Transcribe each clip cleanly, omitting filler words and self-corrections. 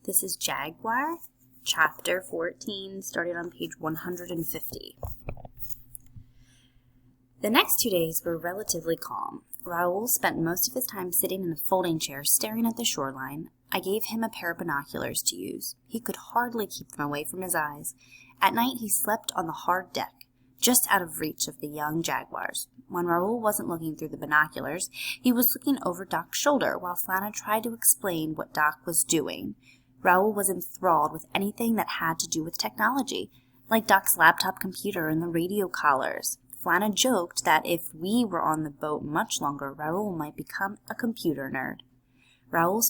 This is Jaguar Chapter 14, starting on page 150. The next 2 days were relatively calm. Raoul spent most of his time sitting in a folding chair staring at the shoreline. I gave him a pair of binoculars to use. He could hardly keep them away from his eyes. At night he slept on the hard deck, just out of reach of the young jaguars. When Raoul wasn't looking through the binoculars, he was looking over Doc's shoulder while Flana tried to explain what Doc was doing. Raoul was enthralled with anything that had to do with technology, like Doc's laptop computer and the radio collars. Flana joked that if we were on the boat much longer, Raoul might become a computer nerd. Raoul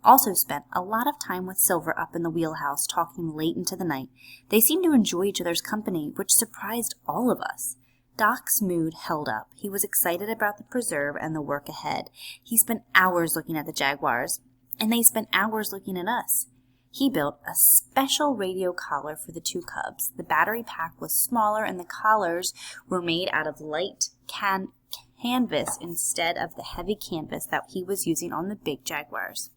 also spent a lot of time with Silver up in the wheelhouse, talking late into the night. They seemed to enjoy each other's company, which surprised all of us. Doc's mood held up. He was excited about the preserve and the work ahead. He spent hours looking at the jaguars, and they spent hours looking at us. He built a special radio collar for the two cubs. The battery pack was smaller, and the collars were made out of light canvas instead of the heavy canvas that he was using on the big jaguars.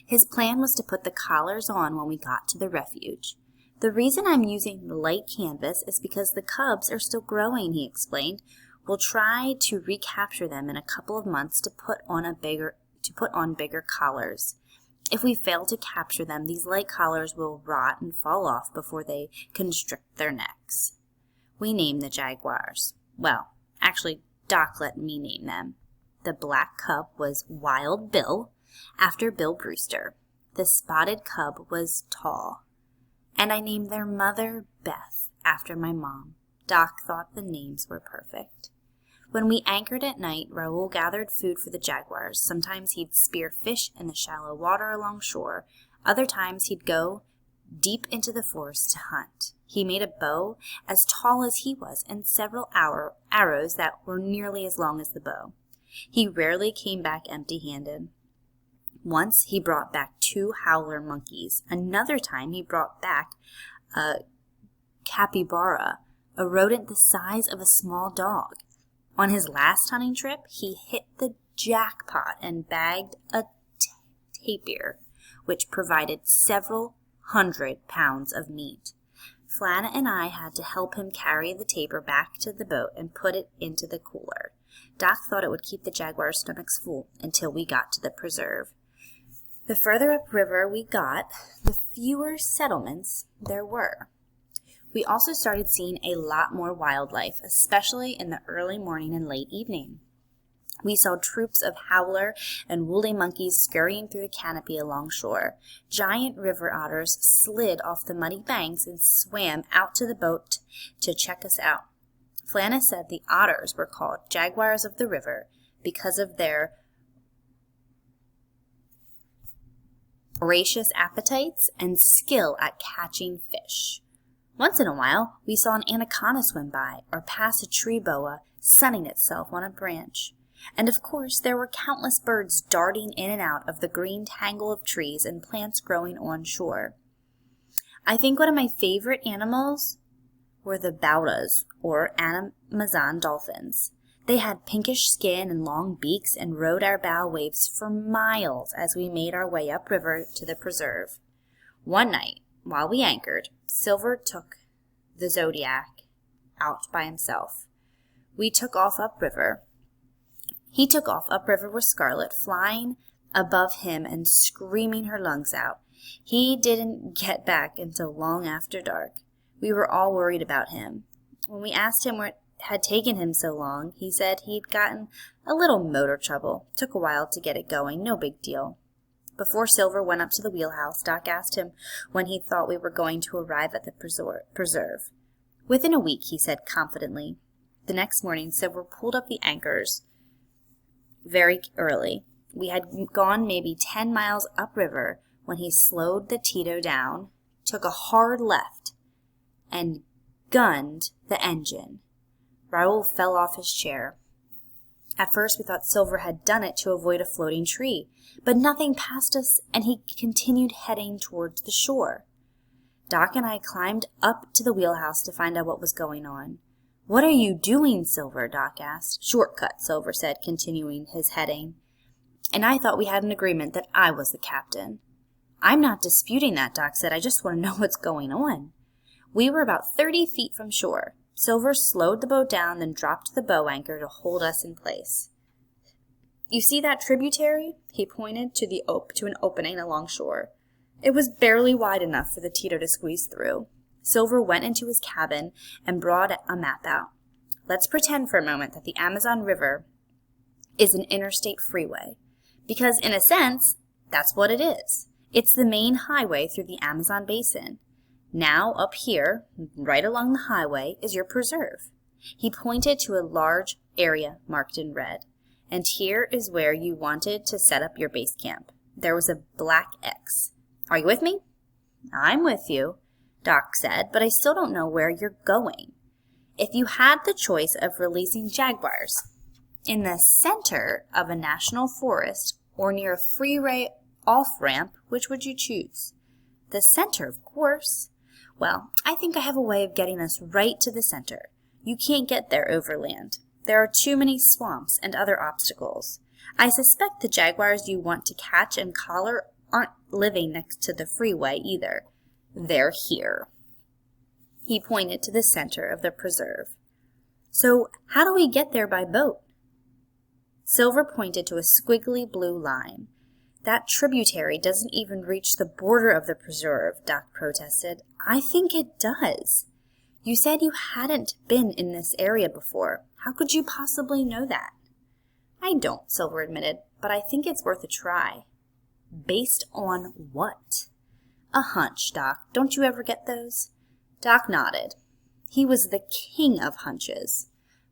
His plan was to put the collars on when we got to the refuge. The reason I'm using the light canvas is because the cubs are still growing, he explained. We'll try to recapture them in a couple of months to put on bigger collars. If we fail to capture them, these light collars will rot and fall off before they constrict their necks. We named the jaguars. Well, actually, Doc let me name them. The black cub was Wild Bill, after Bill Brewster. The spotted cub was Tall. And I named their mother Beth, after my mom. Doc thought the names were perfect. When we anchored at night, Raoul gathered food for the jaguars. Sometimes he'd spear fish in the shallow water along shore. Other times he'd go deep into the forest to hunt. He made a bow as tall as he was and several arrows that were nearly as long as the bow. He rarely came back empty-handed. Once he brought back 2 howler monkeys. Another time he brought back a capybara, a rodent the size of a small dog. On his last hunting trip, he hit the jackpot and bagged a tapir, which provided several 100 pounds of meat. Flana and I had to help him carry the tapir back to the boat and put it into the cooler. Doc thought it would keep the jaguars' stomachs full until we got to the preserve. The further upriver we got, the fewer settlements there were. We also started seeing a lot more wildlife, especially in the early morning and late evening. We saw troops of howler and woolly monkeys scurrying through the canopy along shore. Giant river otters slid off the muddy banks and swam out to the boat to check us out. Flana said the otters were called jaguars of the river because of their voracious appetites and skill at catching fish. Once in a while, we saw an anaconda swim by or pass a tree boa sunning itself on a branch. And of course, there were countless birds darting in and out of the green tangle of trees and plants growing on shore. I think one of my favorite animals were the baudas, or Amazon dolphins. They had pinkish skin and long beaks and rode our bow waves for miles as we made our way upriver to the preserve. One night, while we anchored, Silver took the Zodiac out by himself. We took off upriver. He took off upriver with Scarlet, flying above him and screaming her lungs out. He didn't get back until long after dark. We were all worried about him. When we asked him what had taken him so long, he said he'd gotten a little motor trouble. Took a while to get it going, no big deal. Before Silver went up to the wheelhouse, Doc asked him when he thought we were going to arrive at the preserve. Within a week, he said confidently. The next morning, Silver pulled up the anchors very early. We had gone maybe 10 miles upriver when he slowed the Tito down, took a hard left, and gunned the engine. Raoul fell off his chair. At first we thought Silver had done it to avoid a floating tree, but nothing passed us, and he continued heading towards the shore. Doc and I climbed up to the wheelhouse to find out what was going on. "What are you doing, Silver?" Doc asked. "Shortcut," Silver said, continuing his heading. And I thought we had an agreement that I was the captain. I'm not disputing that, Doc said. I just want to know what's going on. We were about 30 feet from shore. Silver slowed the boat down, then dropped the bow anchor to hold us in place. You see that tributary? He pointed to an opening along shore. It was barely wide enough for the Tito to squeeze through. Silver went into his cabin and brought a map out. Let's pretend for a moment that the Amazon River is an interstate freeway, because in a sense, that's what it is. It's the main highway through the Amazon basin. Now, up here, right along the highway, is your preserve. He pointed to a large area marked in red. And here is where you wanted to set up your base camp. There was a black X. Are you with me? I'm with you, Doc said, but I still don't know where you're going. If you had the choice of releasing jaguars in the center of a national forest or near a freeway off-ramp, which would you choose? The center, of course. Well, I think I have a way of getting us right to the center. You can't get there overland. There are too many swamps and other obstacles. I suspect the jaguars you want to catch and collar aren't living next to the freeway either. They're here. He pointed to the center of the preserve. So how do we get there by boat? Silver pointed to a squiggly blue line. That tributary doesn't even reach the border of the preserve, Doc protested. I think it does. You said you hadn't been in this area before. How could you possibly know that? I don't, Silver admitted, but I think it's worth a try. Based on what? A hunch, Doc. Don't you ever get those? Doc nodded. He was the king of hunches.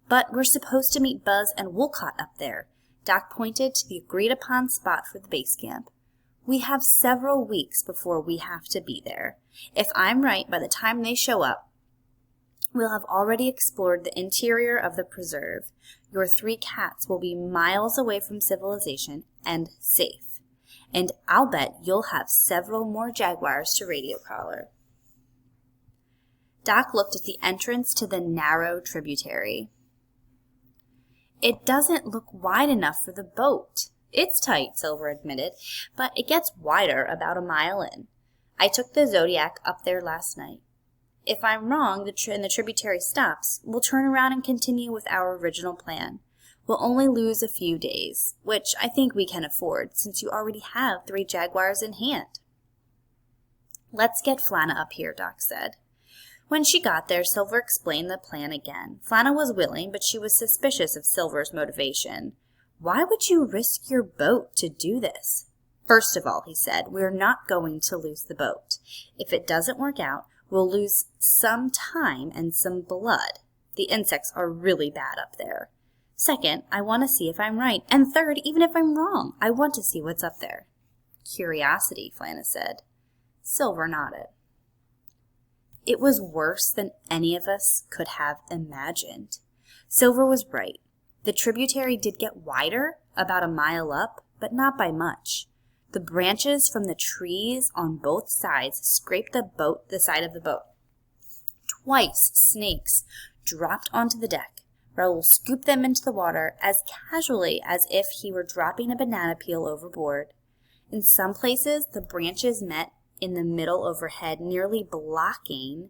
But we're supposed to meet Buzz and Wolcott up there. Doc pointed to the agreed-upon spot for the base camp. We have several weeks before we have to be there. If I'm right, by the time they show up, we'll have already explored the interior of the preserve. Your 3 cats will be miles away from civilization and safe. And I'll bet you'll have several more jaguars to radio collar. Doc looked at the entrance to the narrow tributary. It doesn't look wide enough for the boat. It's tight, Silver admitted, but it gets wider about a mile in. I took the Zodiac up there last night. If I'm wrong and the tributary stops, we'll turn around and continue with our original plan. We'll only lose a few days, which I think we can afford since you already have 3 jaguars in hand. Let's get Flana up here, Doc said. When she got there, Silver explained the plan again. Flana was willing, but she was suspicious of Silver's motivation. Why would you risk your boat to do this? First of all, he said, we're not going to lose the boat. If it doesn't work out, we'll lose some time and some blood. The insects are really bad up there. Second, I want to see if I'm right. And third, even if I'm wrong, I want to see what's up there. Curiosity, Flana said. Silver nodded. It was worse than any of us could have imagined. Silver was right. The tributary did get wider, about a mile up, but not by much. The branches from the trees on both sides scraped the side of the boat. Twice, snakes dropped onto the deck. Raoul scooped them into the water as casually as if he were dropping a banana peel overboard. In some places, the branches met in the middle overhead, nearly blocking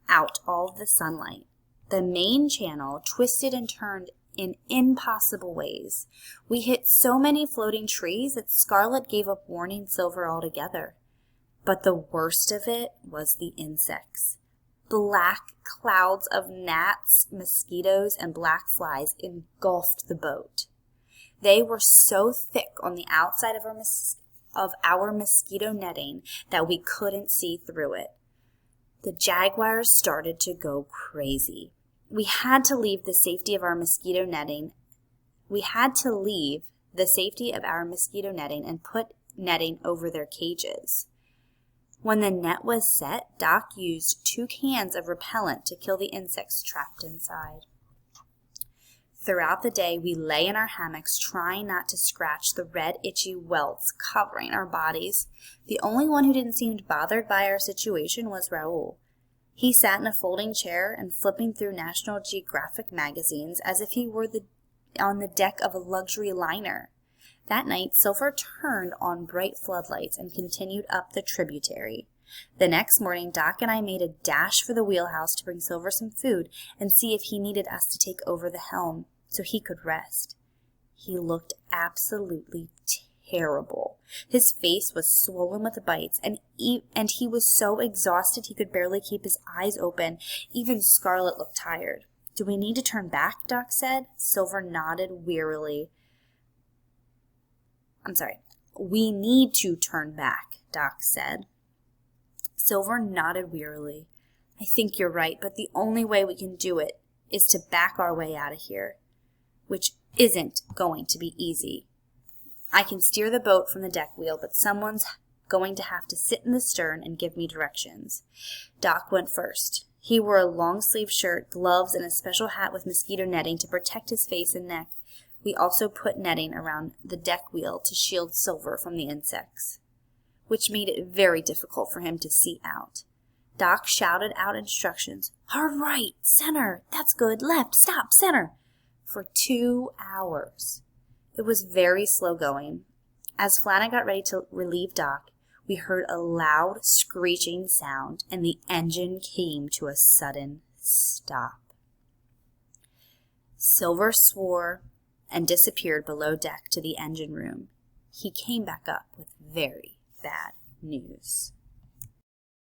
out all of the sunlight. The main channel twisted and turned in impossible ways. We hit so many floating trees that Scarlet gave up warning Silver altogether. But the worst of it was the insects. Black clouds of gnats, mosquitoes, and black flies engulfed the boat. They were so thick on the outside of our mosquito netting that we couldn't see through it. The jaguars started to go crazy. We had to leave the safety of our mosquito netting. And put netting over their cages. When the net was set, Doc used 2 cans of repellent to kill the insects trapped inside. Throughout the day, we lay in our hammocks trying not to scratch the red, itchy welts covering our bodies. The only one who didn't seem bothered by our situation was Raoul. He sat in a folding chair and flipping through National Geographic magazines as if he were on the deck of a luxury liner. That night, Silver turned on bright floodlights and continued up the tributary. The next morning, Doc and I made a dash for the wheelhouse to bring Silver some food and see if he needed us to take over the helm so he could rest. He looked absolutely terrible. His face was swollen with bites, and he was so exhausted he could barely keep his eyes open. Even Scarlet looked tired. "Do we need to turn back?" Doc said. Silver nodded wearily. "We need to turn back," Doc said. Silver nodded wearily. "I think you're right, but the only way we can do it is to back our way out of here, which isn't going to be easy. I can steer the boat from the deck wheel, but someone's going to have to sit in the stern and give me directions." Doc went first. He wore a long-sleeved shirt, gloves, and a special hat with mosquito netting to protect his face and neck. We also put netting around the deck wheel to shield Silver from the insects, which made it very difficult for him to see out. Doc shouted out instructions. "Hard right, center, that's good, left, stop, center," for 2 hours. It was very slow going. As Flana got ready to relieve Doc, we heard a loud screeching sound, and the engine came to a sudden stop. Silver swore and disappeared below deck to the engine room. He came back up with very bad news.